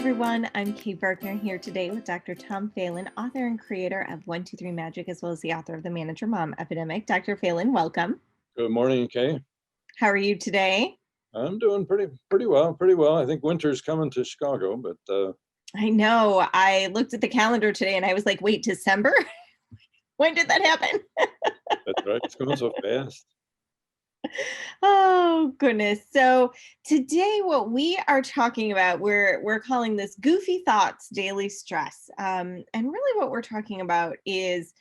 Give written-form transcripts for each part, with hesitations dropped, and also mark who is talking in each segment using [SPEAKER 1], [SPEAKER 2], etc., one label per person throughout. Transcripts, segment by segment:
[SPEAKER 1] everyone. I'm Kate Berkner here today with Dr. Tom Phelan, author and creator of 123 Magic, as well as the author of The Manager Mom Epidemic. Dr. Phelan, welcome.
[SPEAKER 2] Good morning, Kay.
[SPEAKER 1] How are you today?
[SPEAKER 2] I'm doing pretty well. I think winter's coming to Chicago, but
[SPEAKER 1] I know. I looked at the calendar today and I was like, wait, December? When did that happen?
[SPEAKER 2] that's right. It's going so fast.
[SPEAKER 1] Oh, goodness. So today what we are talking about, we're calling this Goofy Thoughts Daily Stress. And really what we're talking about is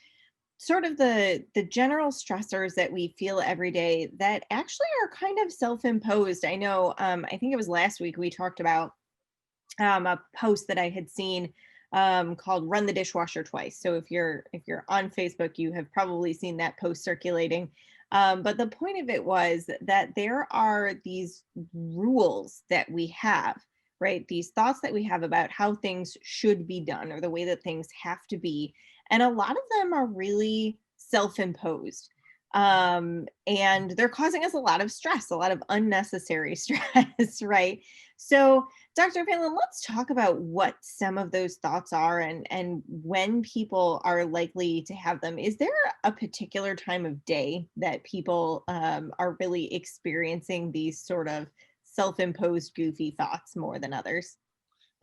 [SPEAKER 1] sort of the general stressors that we feel every day that actually are kind of self-imposed. I know, I think it was last week we talked about a post that I had seen called "Run the Dishwasher Twice." So if you're on Facebook, you have probably seen that post circulating. But the point of it was that there are these rules that we have, right? These thoughts that we have about how things should be done or the way that things have to be. And a lot of them are really self-imposed. And they're causing us a lot of stress, a lot of unnecessary stress, right? So Dr. Phelan, let's talk about what some of those thoughts are and when people are likely to have them. Is there a particular time of day that people are really experiencing these sort of self-imposed goofy thoughts more than others?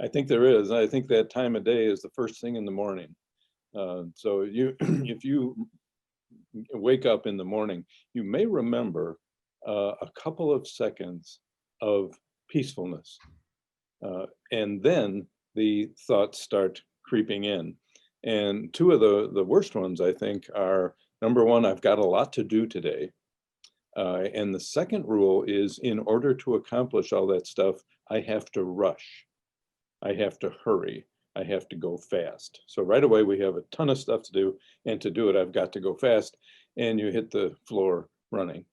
[SPEAKER 2] I think there is. I think that time of day is the first thing in the morning. So if you wake up in the morning, you may remember a couple of seconds of peacefulness. And then the thoughts start creeping in. And two of the worst ones, I think, are number one, I've got a lot to do today. And the second rule is in order to accomplish all that stuff, I have to rush. I have to hurry. I have to go fast. So right away, we have a ton of stuff to do. And to do it, I've got to go fast. And you hit the floor running.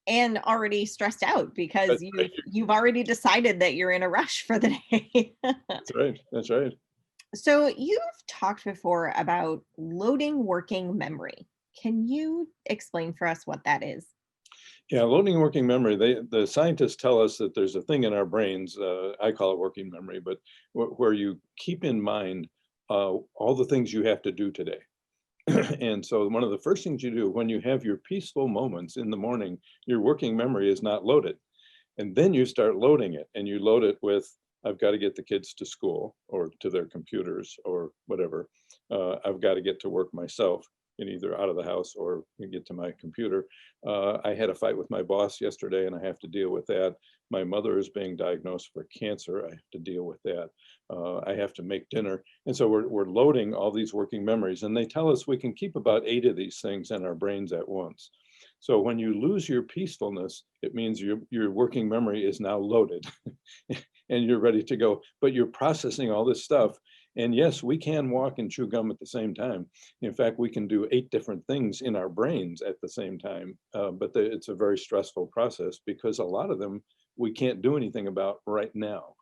[SPEAKER 1] And already stressed out because
[SPEAKER 2] That's
[SPEAKER 1] you've
[SPEAKER 2] right.
[SPEAKER 1] you've already decided that you're in a rush for the day.
[SPEAKER 2] That's right. That's right.
[SPEAKER 1] So you've talked before about loading working memory. Can you explain for us what that is?
[SPEAKER 2] Yeah, loading working memory. The scientists tell us that there's a thing in our brains. I call it working memory, but where you keep in mind all the things you have to do today. And so one of the first things you do when you have your peaceful moments in the morning, your working memory is not loaded. And then you start loading it, and you load it with, I've got to get the kids to school or to their computers or whatever. I've got to get to work myself and either out of the house or get to my computer. I had a fight with my boss yesterday and I have to deal with that. My mother is being diagnosed for cancer. I have to deal with that. I have to make dinner. And so we're loading all these working memories, and they tell us we can keep about 8 of these things in our brains at once. So when you lose your peacefulness, it means your working memory is now loaded and you're ready to go, but you're processing all this stuff. And yes, we can walk and chew gum at the same time. In fact, we can do 8 different things in our brains at the same time, but it's a very stressful process because a lot of them we can't do anything about right now.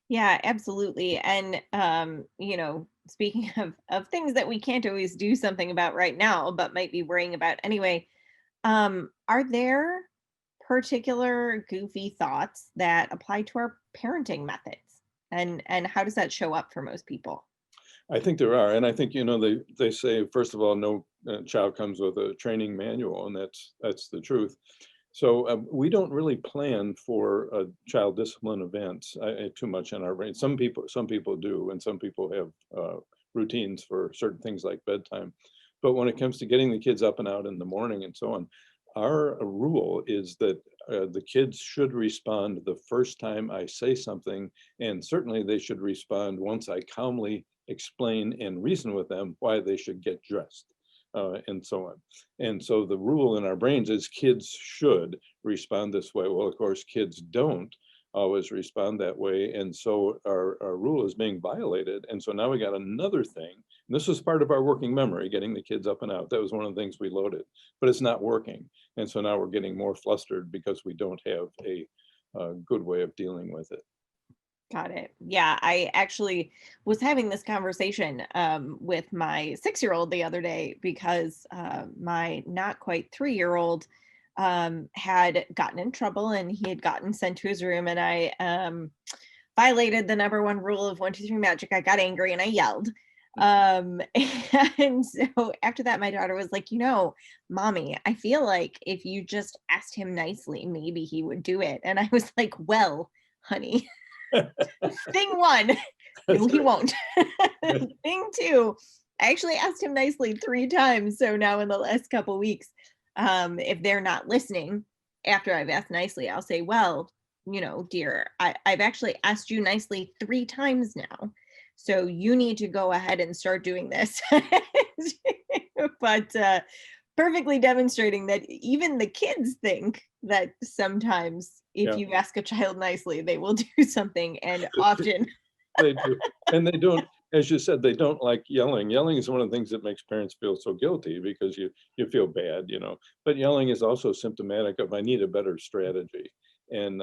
[SPEAKER 1] Yeah, absolutely. And speaking of things that we can't always do something about right now, but might be worrying about anyway, are there particular goofy thoughts that apply to our parenting methods? And how does that show up for most people?
[SPEAKER 2] I think there are, and I think they say first of all, no child comes with a training manual, and that's the truth. So we don't really plan for child discipline events too much in our brain. Some people do, and some people have routines for certain things like bedtime. But when it comes to getting the kids up and out in the morning and so on, our rule is that the kids should respond the first time I say something, and certainly they should respond once I calmly explain and reason with them why they should get dressed. And so on. And so the rule in our brains is kids should respond this way. Well, of course, kids don't always respond that way. And so our rule is being violated. And so now we got another thing. And this was part of our working memory, getting the kids up and out. That was one of the things we loaded, but it's not working. And so now we're getting more flustered because we don't have a good way of dealing with it.
[SPEAKER 1] Got it. Yeah, I actually was having this conversation with my 6-year-old the other day because my not quite 3-year-old had gotten in trouble and he had gotten sent to his room. And violated the number one rule of 1, 2, 3 magic. I got angry and I yelled. And so after that, my daughter was like, mommy, I feel like if you just asked him nicely, maybe he would do it. And I was like, well, honey, thing one, no, he won't. Thing two, I actually asked him nicely 3 times. So now in the last couple weeks, if they're not listening after I've asked nicely, I'll say, well, dear, I've actually asked you nicely 3 times now. So you need to go ahead and start doing this. But perfectly demonstrating that even the kids think that sometimes if
[SPEAKER 2] Yeah.
[SPEAKER 1] you ask a child nicely, they will do something. And often,
[SPEAKER 2] They do. And they don't, as you said, they don't like yelling. Yelling is one of the things that makes parents feel so guilty because you feel bad, But yelling is also symptomatic of I need a better strategy. And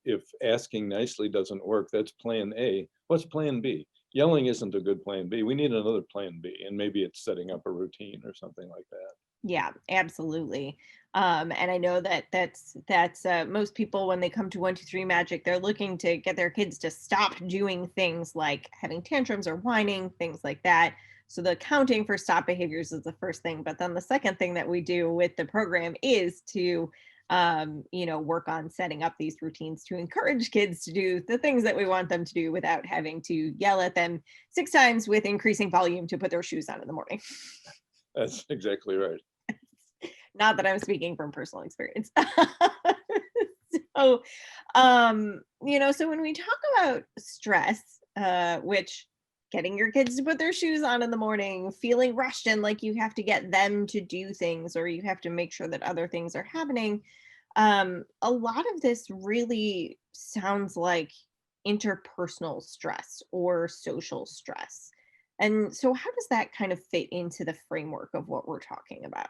[SPEAKER 2] if asking nicely doesn't work, that's plan A. What's plan B? Yelling isn't a good plan B. We need another plan B, and maybe it's setting up a routine or something like that.
[SPEAKER 1] yeah, absolutely. And I know that that's most people when they come to 1, 2, 3 magic, they're looking to get their kids to stop doing things like having tantrums or whining, things like that. So the counting for stop behaviors is the first thing, but then the second thing that we do with the program is to work on setting up these routines to encourage kids to do the things that we want them to do without having to yell at them 6 times with increasing volume to put their shoes on in the morning.
[SPEAKER 2] That's exactly right.
[SPEAKER 1] Not that I'm speaking from personal experience. So, so when we talk about stress, which getting your kids to put their shoes on in the morning, feeling rushed and like you have to get them to do things or you have to make sure that other things are happening, a lot of this really sounds like interpersonal stress or social stress. And so, how does that kind of fit into the framework of what we're talking about?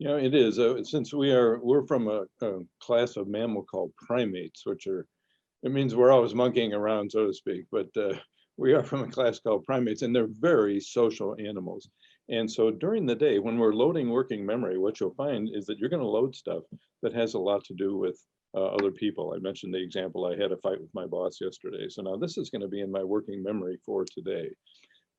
[SPEAKER 2] It is. Since we're from a class of mammal called primates, it means we're always monkeying around, so to speak. But we are from a class called primates, and they're very social animals. And so during the day, when we're loading working memory, what you'll find is that you're going to load stuff that has a lot to do with other people. I mentioned the example I had a fight with my boss yesterday. So now this is going to be in my working memory for today.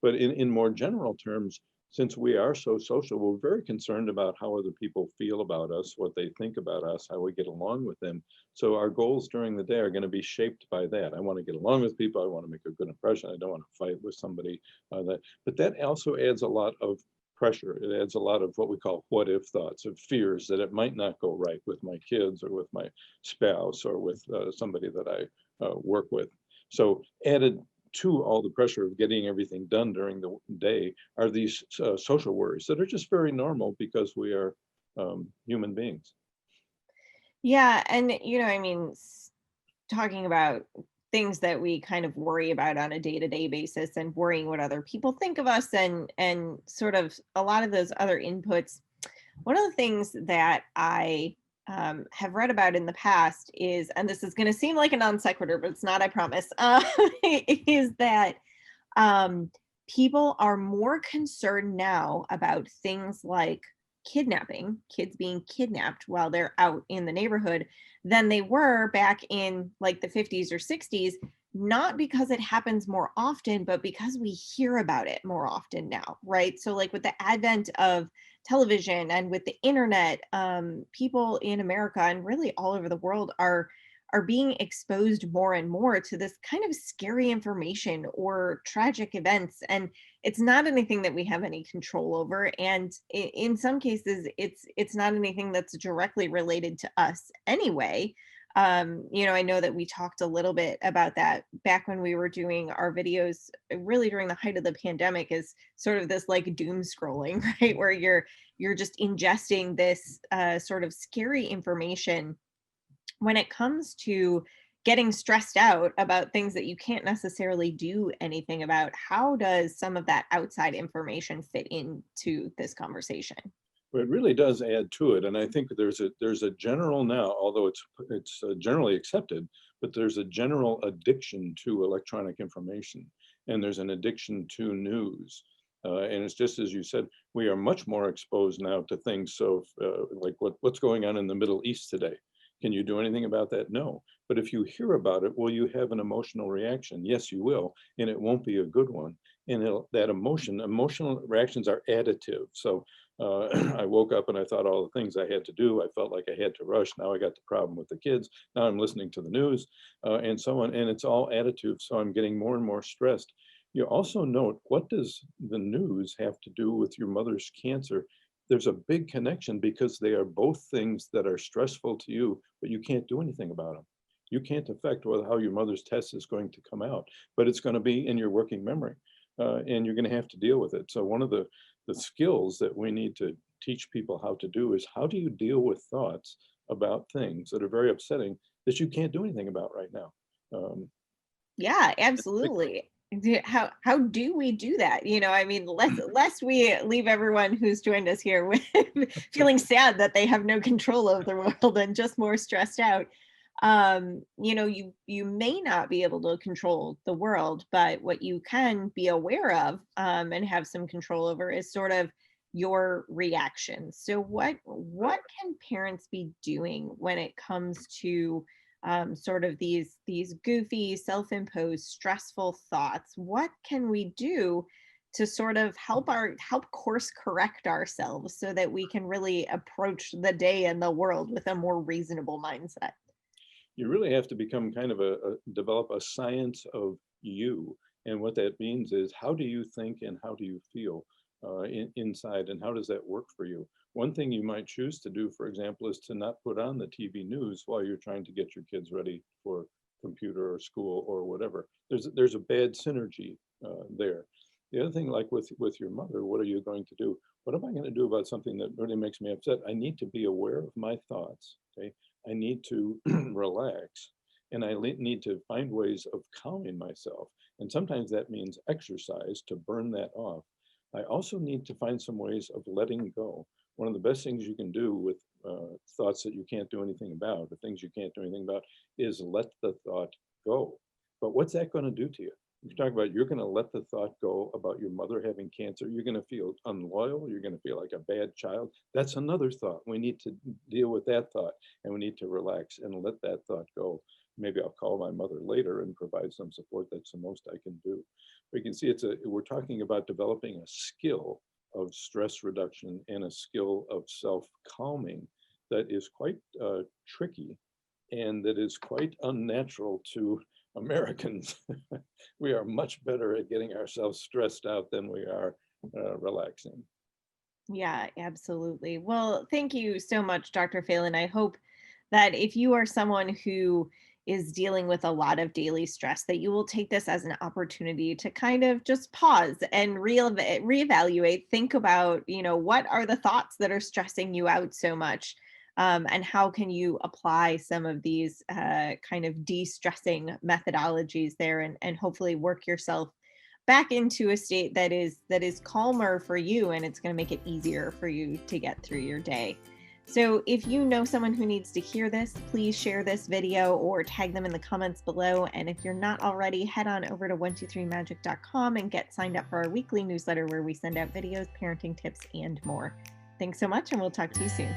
[SPEAKER 2] But in more general terms, since we are so social, we're very concerned about how other people feel about us, what they think about us, how we get along with them. So our goals during the day are going to be shaped by that. I want to get along with people. I want to make a good impression. I don't want to fight with somebody. But that also adds a lot of pressure. It adds a lot of what we call what if thoughts, of fears that it might not go right with my kids or with my spouse or with somebody that I work with. So added to all the pressure of getting everything done during the day are these social worries that are just very normal because we are human beings.
[SPEAKER 1] Yeah, and talking about things that we kind of worry about on a day-to-day basis and worrying what other people think of us and sort of a lot of those other inputs. One of the things that I have read about in the past is, and this is going to seem like a non sequitur, but it's not, I promise, is that um, people are more concerned now about things like kidnapping, kids being kidnapped while they're out in the neighborhood than they were back in like the 50s or 60s, not because it happens more often, but because we hear about it more often now, right? So, like with the advent of television and with the internet, people in America and really all over the world are being exposed more and more to this kind of scary information or tragic events, and it's not anything that we have any control over, and in some cases it's not anything that's directly related to us anyway. I know that we talked a little bit about that back when we were doing our videos really during the height of the pandemic, is sort of this like doom scrolling, right, where you're just ingesting this sort of scary information when it comes to getting stressed out about things that you can't necessarily do anything about. How does some of that outside information fit into this conversation?
[SPEAKER 2] But it really does add to it, and I think there's a general now, although it's generally accepted, but there's a general addiction to electronic information, and there's an addiction to news. And it's just as you said, we are much more exposed now to things. So, like what's going on in the Middle East today, Can you do anything about that? No. But if you hear about it, will you have an emotional reaction? Yes, you will, and it won't be a good one. And that emotional reactions are additive. So I woke up and I thought all the things I had to do. I felt like I had to rush. Now I got the problem with the kids. Now I'm listening to the news and so on. And it's all additive. So I'm getting more and more stressed. You also note, what does the news have to do with your mother's cancer? There's a big connection because they are both things that are stressful to you, but you can't do anything about them. You can't affect how your mother's test is going to come out, but it's going to be in your working memory, and you're going to have to deal with it. So one of the skills that we need to teach people how to do is, how do you deal with thoughts about things that are very upsetting that you can't do anything about right now? Um,
[SPEAKER 1] Yeah,
[SPEAKER 2] it's a big thing.
[SPEAKER 1] absolutely. How do we do that? I mean, lest we leave everyone who's joined us here with feeling sad that they have no control over the world and just more stressed out. You may not be able to control the world, but what you can be aware of, and have some control over, is sort of your reactions. So what can parents be doing when it comes to sort of these goofy, self-imposed, stressful thoughts? What can we do to sort of help course correct ourselves so that we can really approach the day and the world with a more reasonable mindset?
[SPEAKER 2] You really have to become kind of develop a science of you. And what that means is, how do you think and how do you feel inside, and how does that work for you? One thing you might choose to do, for example, is to not put on the TV news while you're trying to get your kids ready for computer or school or whatever. There's a bad synergy there. The other thing, like with your mother, what are you going to do? What am I going to do about something that really makes me upset? I need to be aware of my thoughts. Okay, I need to relax, and need to find ways of calming myself. And sometimes that means exercise to burn that off. I also need to find some ways of letting go. One of the best things you can do with thoughts that you can't do anything about, the things you can't do anything about, is let the thought go. But what's that going to do to you? If you talk about, you're going to let the thought go about your mother having cancer, you're going to feel unloyal, you're going to feel like a bad child. That's another thought. We need to deal with that thought, and we need to relax and let that thought go. Maybe I'll call my mother later and provide some support. That's the most I can do. But you can see, we're talking about developing a skill of stress reduction and a skill of self-calming that is quite tricky, and that is quite unnatural to Americans. We are much better at getting ourselves stressed out than we are relaxing.
[SPEAKER 1] Yeah, absolutely. Well, thank you so much, Dr. Phelan. I hope that if you are someone who is dealing with a lot of daily stress, that you will take this as an opportunity to kind of just pause and reevaluate, think about, what are the thoughts that are stressing you out so much? And how can you apply some of these kind of de-stressing methodologies there, and hopefully work yourself back into a state that is calmer for you, and it's going to make it easier for you to get through your day. So if you know someone who needs to hear this, please share this video or tag them in the comments below. And if you're not already, head on over to 123magic.com and get signed up for our weekly newsletter where we send out videos, parenting tips, and more. Thanks so much, and we'll talk to you soon.